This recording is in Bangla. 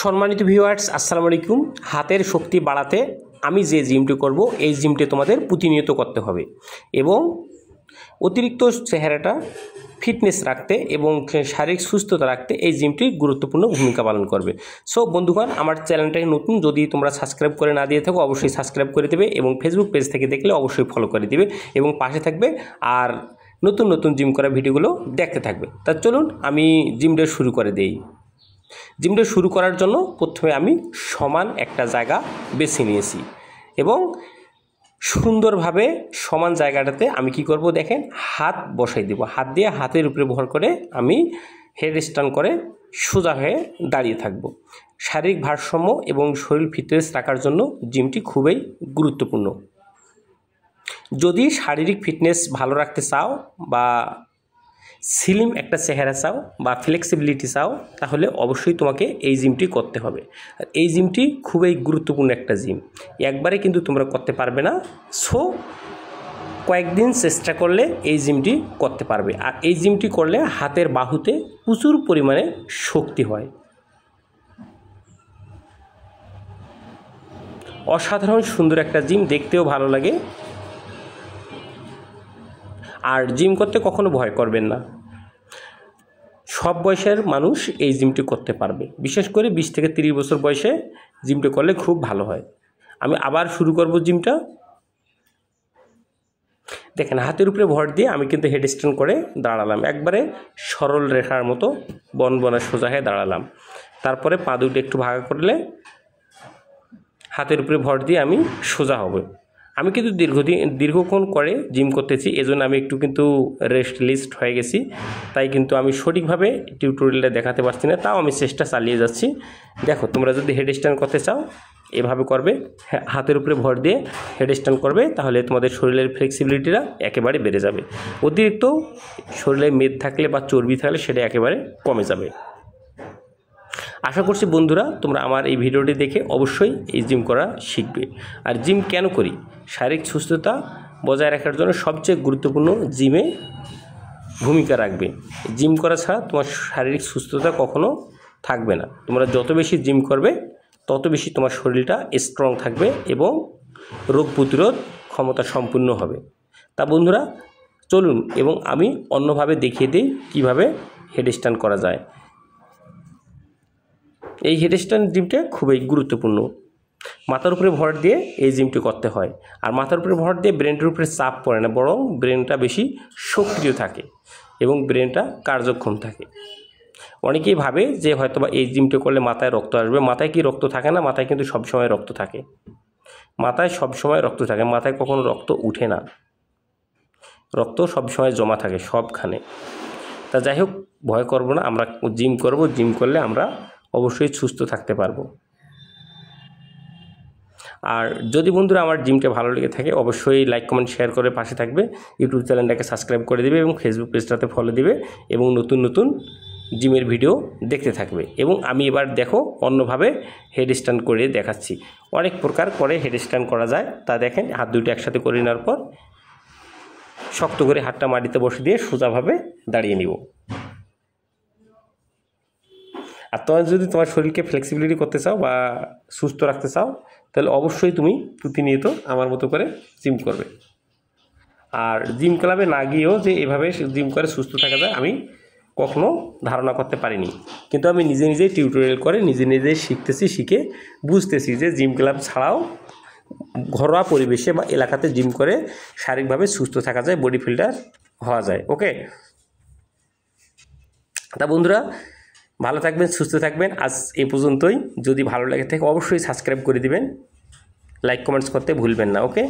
সম্মানিত ভিউয়ার্স, আসসালামু আলাইকুম। হাতের শক্তি বাড়াতে আমি যে জিমটি করব, এই জিমটি তোমাদের প্রতিনিয়ত করতে হবে এবং অতিরিক্ত চেহারাটা ফিটনেস রাখতে এবং শারীরিক সুস্থতা রাখতে এই জিমটি গুরুত্বপূর্ণ ভূমিকা পালন করবে। সো বন্ধুগণ, আমার চ্যানেলটাই নতুন, যদি তোমরা সাবস্ক্রাইব করে না দিয়ে থাকো অবশ্যই সাবস্ক্রাইব করে দেবে এবং ফেসবুক পেজ থেকে দেখলে অবশ্যই ফলো করে দিবে এবং পাশে থাকবে আর নতুন নতুন জিম করা ভিডিওগুলো দেখতে থাকবে। তা চলুন আমি জিমটা শুরু করে দেই। জিমটা শুরু করার জন্য প্রথমে আমি সমান একটা জায়গা বেছে নিয়েছি এবং সুন্দরভাবে সমান জায়গাটাতে আমি কি করব দেখেন, হাত বসাই দেব। হাত দিয়ে হাতের উপরে ভর করে আমি হেড স্ট্যান্ড করে সোজা হয়ে দাঁড়িয়ে থাকব। শারীরিক ভারসাম্য এবং শরীর ফিটনেস রাখার জন্য জিমটি খুবই গুরুত্বপূর্ণ। যদি শারীরিক ফিটনেস ভালো রাখতে চাও বা স্লিম একটা চেহারা চাও বা ফ্লেক্সিবিলিটি চাও, তাহলে অবশ্যই তোমাকে এই জিমটি করতে হবে। আর এই জিমটি খুবই গুরুত্বপূর্ণ একটা জিম, একবারে কিন্তু তোমরা করতে পারবে না। সো কয়েকদিন চেষ্টা করলে এই জিমটি করতে পারবে। আর এই জিমটি করলে হাতের বাহুতে প্রচুর পরিমাণে শক্তি হয়। অসাধারণ সুন্দর একটা জিম, দেখতেও ভালো লাগে। আর জিম করতে কখনো ভয় করবেন না, সব বয়সের মানুষ এই জিমটি করতে পারবে। বিশেষ করে 20 থেকে 30 বছর বয়সে জিমটা করলে খুব ভালো হয়। আমি আবার শুরু করব জিমটা। দেখেন, হাতের উপরে ভর দিয়ে আমি কিন্তু হেড স্ট্যান্ড করে দাঁড়ালাম, একবারে সরল রেখার মতো বনবনা সোজা হয়ে দাঁড়ালাম। তারপরে পা দুটো একটু ভাগা করলে হাতের উপরে ভর দিয়ে আমি সোজা হব। আমি কিন্তু দীর্ঘক্ষণ করে জিম করতেছি, এজন্য আমি একটু কিন্তু রেস্টলিস্ট হয়ে গেছি, তাই কিন্তু আমি সঠিকভাবে টিউটোরিয়ালটা দেখাতে পারছি না। তাও আমি চেষ্টা চালিয়ে যাচ্ছি। দেখো, তোমরা যদি হেড স্ট্যান্ড করতে চাও এভাবে করবে, হাতের উপরে ভর দিয়ে হেড স্ট্যান্ড করবে, তাহলে তোমাদের শরীরের ফ্লেক্সিবিলিটিটা একেবারে বেড়ে যাবে। অতিরিক্ত শরীরে মেদ থাকলে বা চর্বি থাকলে সেটা একেবারে কমে যাবে। আশা করছি বন্ধুরা তোমরা আমার এই ভিডিওটি দেখে অবশ্যই এই জিম করা শিখবে। আর জিম কেন করি? শারীরিক সুস্থতা বজায় রাখার জন্য সবচেয়ে গুরুত্বপূর্ণ জিমে ভূমিকা রাখবে। জিম করা ছাড়া তোমার শারীরিক সুস্থতা কখনো থাকবে না। তোমরা যত বেশি জিম করবে তত বেশি তোমার শরীরটা স্ট্রং থাকবে এবং রোগ প্রতিরোধ ক্ষমতা সম্পূর্ণ হবে। তা বন্ধুরা চলুন এবং আমি অন্যভাবে দেখিয়ে দিই কীভাবে হেড স্ট্যান্ড করা যায়। এই হেড স্ট্যান্ড জিমটা খুবই গুরুত্বপূর্ণ। মাথার উপরে ভর দিয়ে এই জিমটি করতে হয়। আর মাথার উপরে ভর দিয়ে ব্রেনটার উপরে চাপ পড়ে না, বরং ব্রেনটা বেশি সক্রিয় থাকে এবং ব্রেনটা কার্যক্ষম থাকে। অনেকেই ভাবে যে হয়তোবা এই জিমটি করলে মাথায় রক্ত আসবে। মাথায় কি রক্ত থাকে না? মাথায় কিন্তু সবসময় রক্ত থাকে। মাথায় সবসময় রক্ত থাকে, মাথায় কখনো রক্ত উঠে না। রক্ত সবসময় জমা থাকে সবখানে। তা যাই হোক, ভয় করব না, আমরা জিম করব। জিম করলে আমরা অবশ্যই সুস্থ থাকতে পারবো। আর যদি বন্ধুরা আমার জিমটা ভালো লেগে থাকে অবশ্যই লাইক কমেন্ট শেয়ার করে পাশে থাকবে। ইউটিউব চ্যানেলটাকে সাবস্ক্রাইব করে দেবে এবং ফেসবুক পেজটাতে ফলো দিবে এবং নতুন নতুন জিমের ভিডিও দেখতে থাকবে। এবং আমি এবার দেখো অন্যভাবে হেড স্ট্যান্ড করে দেখাচ্ছি। অনেক প্রকার করে হেড স্ট্যান্ড করা যায়, তা দেখেন। হাত দুটো একসাথে করে নেওয়ার পর শক্ত করে হাতটা মাটিতে বসে দিয়ে সোজাভাবে দাঁড়িয়ে নিব। আর তোমার যদি তোমার শরীরকে ফ্লেক্সিবিলিটি করতে চাও বা সুস্থ রাখতে চাও, তাহলে অবশ্যই তুমি প্রতিনিয়ত আমার মতো করে জিম করবে। আর জিম ক্লাবে না গিয়েও যে এভাবে জিম করে সুস্থ থাকা যায় আমি কখনো ধারণা করতে পারিনি। কিন্তু আমি নিজে নিজেই টিউটোরিয়াল করে নিজে নিজেই শিখতেছি, শিখে বুঝতেছি যে জিম ক্লাব ছাড়াও ঘরোয়া পরিবেশে বা এলাকাতে জিম করে শারীরিকভাবে সুস্থ থাকা যায়, বডি বিল্ডার হওয়া যায়। ওকে, তা বন্ধুরা ভালো থাকবেন, সুস্থ থাকবেন। আজ এ পর্যন্তই। যদি ভালো লাগে থাকে অবশ্যই সাবস্ক্রাইব করে দিবেন, লাইক কমেন্টস করতে ভুলবেন না। ওকে।